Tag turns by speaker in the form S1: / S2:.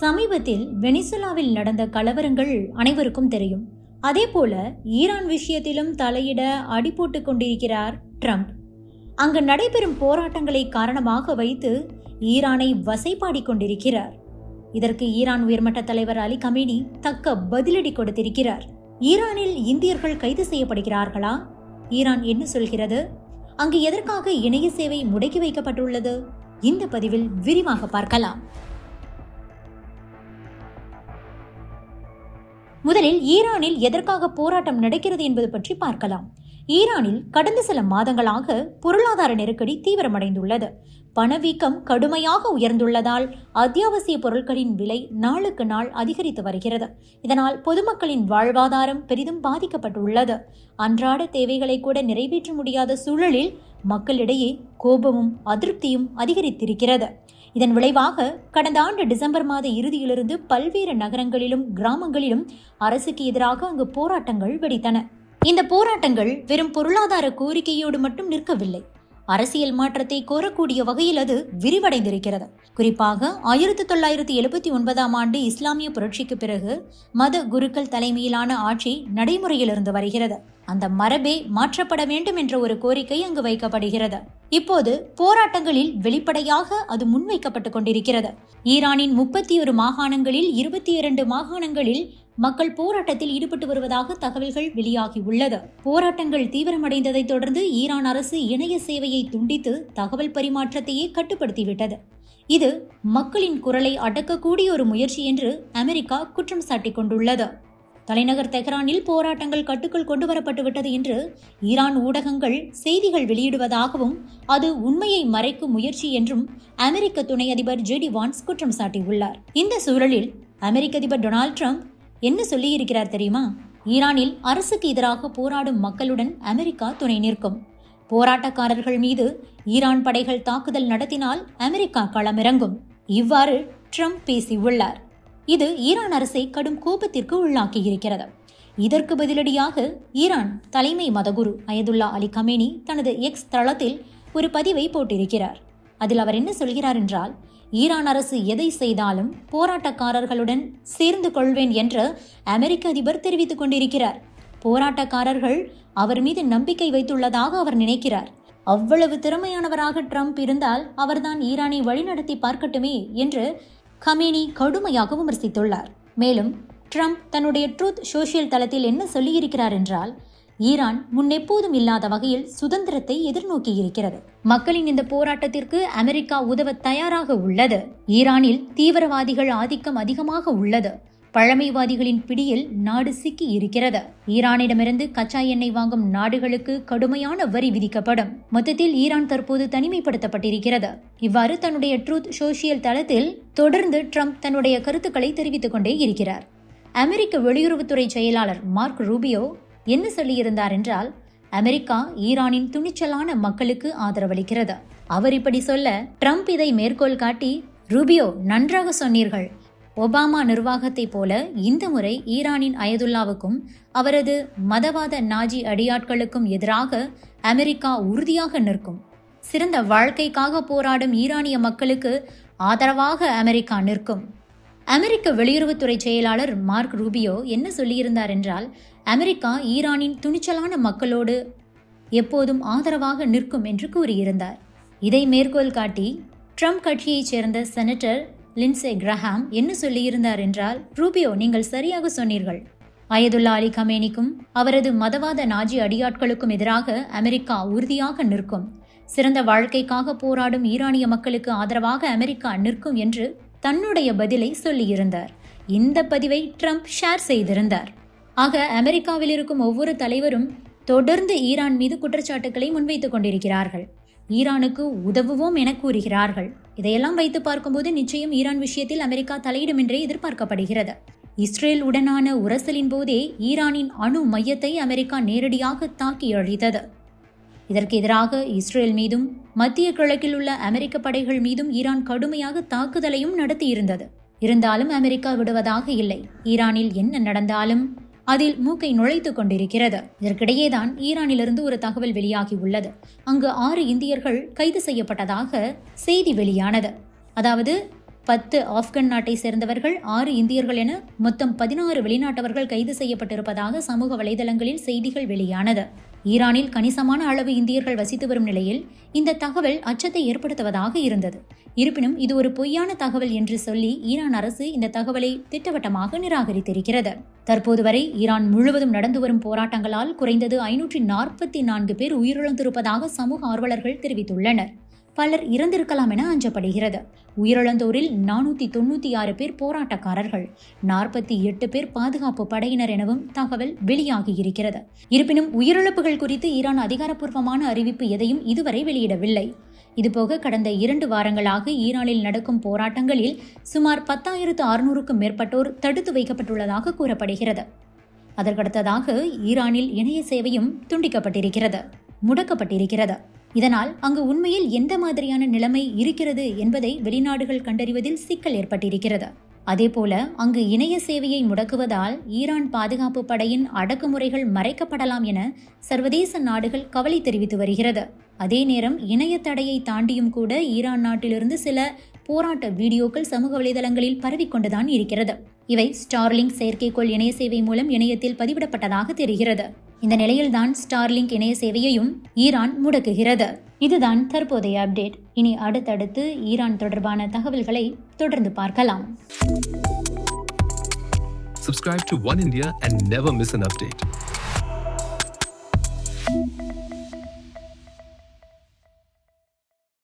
S1: சமீபத்தில் வெனிசுலாவில் நடந்த கலவரங்கள் அனைவருக்கும் தெரியும். அதேபோல ஈரான் விஷயத்திலும் தலையிட அடி போட்டுக் கொண்டிருக்கிறார் ட்ரம்ப். அங்கு நடைபெறும் போராட்டங்களை காரணமாக வைத்து ஈரானை வசைபாடிக் கொண்டிருக்கிறார். இதற்கு ஈரான் உயர்மட்ட தலைவர் அலி கமேனி தக்க பதிலடி கொடுத்திருக்கிறார். ஈரானில் இந்தியர்கள் கைது செய்யப்படுகிறார்களா? ஈரான் என்ன சொல்கிறது? அங்கு எதற்காக இணைய சேவை முடக்கி வைக்கப்பட்டுள்ளது? இந்த பதிவில் விரிவாக பார்க்கலாம். முதலில் ஈரானில் எதற்காக போராட்டம் நடக்கிறது என்பது பற்றி பார்க்கலாம். ஈரானில் கடந்த சில மாதங்களாக பொருளாதார நெருக்கடி தீவிரமடைந்துள்ளது. பணவீக்கம் கடுமையாக உயர்ந்துள்ளதால் அத்தியாவசிய பொருட்களின் விலை நாளுக்கு நாள் அதிகரித்து வருகிறது. இதனால் பொதுமக்களின் வாழ்வாதாரம் பெரிதும் பாதிக்கப்பட்டுள்ளது. அன்றாட தேவைகளை கூட நிறைவேற்ற முடியாத சூழலில் மக்களிடையே கோபமும் அதிருப்தியும் அதிகரித்திருக்கிறது. இதன் விளைவாக கடந்த ஆண்டு டிசம்பர் மாத இறுதியிலிருந்து பல்வேறு நகரங்களிலும் கிராமங்களிலும் அரசுக்கு எதிராக அங்கு போராட்டங்கள் வெடித்தன. இந்த போராட்டங்கள் வெறும் பொருளாதார கோரிக்கையோடு மட்டும் நிற்கவில்லை. அரசியல் மாற்றத்தை கோரக்கூடிய வகையில் அது விரிவடைந்திருக்கிறது. குறிப்பாக 1979 ஆண்டு இஸ்லாமிய புரட்சிக்கு பிறகு மத குருக்கள் தலைமையிலான ஆட்சி நடைமுறையில் இருந்து வருகிறது. அந்த மரபே மாற்றப்பட வேண்டும் என்ற ஒரு கோரிக்கை அங்கு வைக்கப்படுகிறது. இப்போது போராட்டங்களில் வெளிப்படையாக அது முன்வைக்கப்பட்டுக் கொண்டிருக்கிறது. ஈரானின் 31 மாகாணங்களில் 22 மாகாணங்களில் மக்கள் போராட்டத்தில் ஈடுபட்டு வருவதாக தகவல்கள் வெளியாகி உள்ளது. போராட்டங்கள் தீவிரமடைந்ததை தொடர்ந்து ஈரான் அரசு இணைய சேவையை துண்டித்து தகவல் பரிமாற்றத்தையே கட்டுப்படுத்திவிட்டது. இது மக்களின் குரலை அடக்கக்கூடிய ஒரு முயற்சி என்று அமெரிக்கா குற்றம் சாட்டிக் கொண்டுள்ளது. தலைநகர் தெஹ்ரானில் போராட்டங்கள் கட்டுக்குள் கொண்டுவரப்பட்டுவிட்டது என்று ஈரான் ஊடகங்கள் செய்திகள் வெளியிடுவதாகவும் அது உண்மையை மறைக்கும் முயற்சி என்றும் அமெரிக்க துணை அதிபர் ஜே டி வான்ஸ் குற்றம் சாட்டியுள்ளார். இந்த சூழலில் அமெரிக்க அதிபர் டொனால்ட் ட்ரம்ப் என்ன சொல்லியிருக்கிறார் தெரியுமா? ஈரானில் அரசுக்கு எதிராக போராடும் மக்களுடன் அமெரிக்கா துணை நிற்கும். போராட்டக்காரர்கள் மீது ஈரான் படைகள் தாக்குதல் நடத்தினால் அமெரிக்கா களமிறங்கும். இவ்வாறு ட்ரம்ப் பேசியுள்ளார். இது ஈரான் அரசை கடும் கோபத்திற்கு உள்ளாக்கியிருக்கிறது. இதற்கு பதிலடியாக ஈரான் தலைமை மதகுரு அயதுல்லா அலி கமேனி தனது எக்ஸ் தளத்தில் ஒரு பதிவை போட்டிருக்கிறார். அதில் அவர் என்ன சொல்கிறார் என்றால், ஈரான் அரசு எதை செய்தாலும் போராட்டக்காரர்களுடன் சேர்ந்து கொள்வேன் என்று அமெரிக்க அதிபர் தெரிவித்துக் கொண்டிருக்கிறார். போராட்டக்காரர்கள் அவர் மீது நம்பிக்கை வைத்துள்ளதாக அவர் நினைக்கிறார். அவ்வளவு திறமையானவராக ட்ரம்ப் இருந்தால் அவர்தான் ஈரானை வழிநடத்தி பார்க்கட்டுமே என்று கமேனி கடுமையாக விமர்சித்துள்ளார். மேலும் ட்ரம்ப் தன்னுடைய ட்ரூத் சோஷியல் தளத்தில் என்ன சொல்லியிருக்கிறார் என்றால், ஈரான் முன்னெப்போதும் இல்லாத வகையில் சுதந்திரத்தை எதிர்நோக்கி இருக்கிறது. மக்களின் இந்த போராட்டத்திற்கு அமெரிக்கா உதவ தயாராக உள்ளது. ஈரானில் தீவிரவாதிகள் ஆதிக்கம் அதிகமாக உள்ளது. பழமைவாதிகளின் பிடியில் நாடு சிக்கி இருக்கிறது. ஈரானிடமிருந்து கச்சா எண்ணெய் வாங்கும் நாடுகளுக்கு கடுமையான வரி விதிக்கப்படும். மொத்தத்தில் ஈரான் தற்போது தனிமைப்படுத்தப்பட்டிருக்கிறது. இவ்வாறு தன்னுடைய ட்ரூத் சோஷியல் தளத்தில் தொடர்ந்து ட்ரம்ப் தன்னுடைய கருத்துக்களை தெரிவித்துக் கொண்டே இருக்கிறார். அமெரிக்க வெளியுறவுத்துறை செயலாளர் மார்க் ரூபியோ என்ன சொல்லியிருந்தார் என்றால், அமெரிக்கா ஈரானின் துணிச்சலான மக்களுக்கு ஆதரவளிக்கிறது. அவர் இப்படி சொல்ல ட்ரம்ப் இதை மேற்கோள் காட்டி, ரூபியோ நன்றாக சொன்னீர்கள். ஒபாமா நிர்வாகத்தை போல இந்த முறை ஈரானின் அயதுல்லாவுக்கும் அவரது மதவாத நாஜி அடியாட்களுக்கும் எதிராக அமெரிக்கா உறுதியாக நிற்கும். சிறந்த வாழ்க்கைக்காக போராடும் ஈரானிய மக்களுக்கு ஆதரவாக அமெரிக்கா நிற்கும். அமெரிக்க வெளியுறவுத்துறை செயலாளர் மார்க் ரூபியோ என்ன சொல்லியிருந்தார் என்றால், அமெரிக்கா ஈரானின் துணிச்சலான மக்களோடு எப்போதும் ஆதரவாக நிற்கும் என்று கூறியிருந்தார். இதை மேற்கோள் காட்டி ட்ரம்ப் கட்சியைச் சேர்ந்த செனட்டர் லின்சே கிரஹாம் என்ன சொல்லியிருந்தார் என்றால், ரூபியோ நீங்கள் சரியாக சொன்னீர்கள். அயதுல்லா அலி கமேனிக்கும் அவரது மதவாத நாஜி அடியாட்களுக்கும் எதிராக அமெரிக்கா உறுதியாக நிற்கும். சிறந்த வாழ்க்கைக்காக போராடும் ஈரானிய மக்களுக்கு ஆதரவாக அமெரிக்கா நிற்கும் என்று தன்னுடைய பதிலை சொல்லியிருந்தார். இந்த பதிவை ட்ரம்ப் ஷேர் செய்திருந்தார். ஆக அமெரிக்காவில் இருக்கும் ஒவ்வொரு தலைவரும் தொடர்ந்து ஈரான் மீது குற்றச்சாட்டுக்களை முன்வைத்துக் கொண்டிருக்கிறார்கள். ஈரானுக்கு உதவுவோம் என கூறுகிறார்கள். இதையெல்லாம் வைத்து பார்க்கும்போது நிச்சயம் ஈரான் விஷயத்தில் அமெரிக்கா தலையிடும் என்றே எதிர்பார்க்கப்படுகிறது. இஸ்ரேல் உடனான உரசலின் போதே ஈரானின் அணு மையத்தை அமெரிக்கா நேரடியாக தாக்கி அழித்தது. இதற்கு எதிராக இஸ்ரேல் மீதும் மத்திய கிழக்கில் உள்ள அமெரிக்க படைகள் மீதும் ஈரான் கடுமையாக தாக்குதலையும் நடத்தியிருந்தது. இருந்தாலும் அமெரிக்கா விடுவதாக இல்லை. ஈரானில் என்ன நடந்தாலும் அதில் மூக்கை நுழைத்துக் கொண்டிருக்கிறது. இதற்கிடையேதான் ஈரானிலிருந்து ஒரு தகவல் வெளியாகி உள்ளது. அங்கு 6 இந்தியர்கள் கைது செய்யப்பட்டதாக செய்தி வெளியானது. அதாவது 10 ஆப்கன் நாட்டை சேர்ந்தவர்கள், 6 இந்தியர்கள் என மொத்தம் 16 வெளிநாட்டவர்கள் கைது செய்யப்பட்டிருப்பதாக சமூக வலைதளங்களில் செய்திகள் வெளியானது. ஈரானில் கணிசமான அளவு இந்தியர்கள் வசித்து வரும் நிலையில் இந்த தகவல் அச்சத்தை ஏற்படுத்துவதாக இருந்தது. இருப்பினும் இது ஒரு பொய்யான தகவல் என்று சொல்லி ஈரான் அரசு இந்த தகவலை திட்டவட்டமாக நிராகரித்திருக்கிறது. தற்போது வரை ஈரான் முழுவதும் நடந்து வரும் போராட்டங்களால் குறைந்தது 544 பேர் உயிரிழந்திருப்பதாக சமூக ஆர்வலர்கள் தெரிவித்துள்ளனர். பலர் இறந்திருக்கலாம் என அஞ்சப்படுகிறது. உயிரிழந்தோரில் 496 பேர் போராட்டக்காரர்கள், 48 பேர் பாதுகாப்பு படையினர் எனவும் தகவல் வெளியாகியிருக்கிறது. இருப்பினும் உயிரிழப்புகள் குறித்து ஈரான் அதிகாரப்பூர்வமான அறிவிப்பு எதையும் இதுவரை வெளியிடவில்லை. இதுபோக கடந்த 2 வாரங்களாக ஈரானில் நடக்கும் போராட்டங்களில் சுமார் 10,600க்கும் மேற்பட்டோர் தடுத்து வைக்கப்பட்டுள்ளதாக கூறப்படுகிறது. அதற்கடுத்ததாக ஈரானில் இணைய சேவையும் துண்டிக்கப்பட்டிருக்கிறது, முடக்கப்பட்டிருக்கிறது. இதனால் அங்கு உண்மையில் எந்த மாதிரியான நிலைமை இருக்கிறது என்பதை வெளிநாடுகள் கண்டறிவதில் சிக்கல் ஏற்பட்டிருக்கிறது. அதேபோல அங்கு இணைய சேவையை முடக்குவதால் ஈரான் பாதுகாப்பு படையின் அடக்குமுறைகள் மறைக்கப்படலாம் என சர்வதேச நாடுகள் கவலை தெரிவித்து வருகிறது. அதே நேரம் இணைய தடையை தாண்டியும் கூட ஈரான் நாட்டிலிருந்து சில போராட்ட வீடியோக்கள் சமூக வலைதளங்களில் பரவிக்கொண்டுதான் இருக்கிறது. இவை ஸ்டார்லிங்க் செயற்கைக்கோள் இணைய சேவை மூலம் இணையத்தில் பதிவிடப்பட்டதாக தெரிகிறது. இந்த நிலையில்தான் ஸ்டார்லிங்க் இணைய சேவையையும் ஈரான் முடக்குகிறது. இதுதான் தற்போதைய அப்டேட். இனி அடுத்தடுத்து ஈரான் தொடர்பான தகவல்களை தொடர்ந்து பார்க்கலாம்.
S2: Subscribe to One India and never miss an update.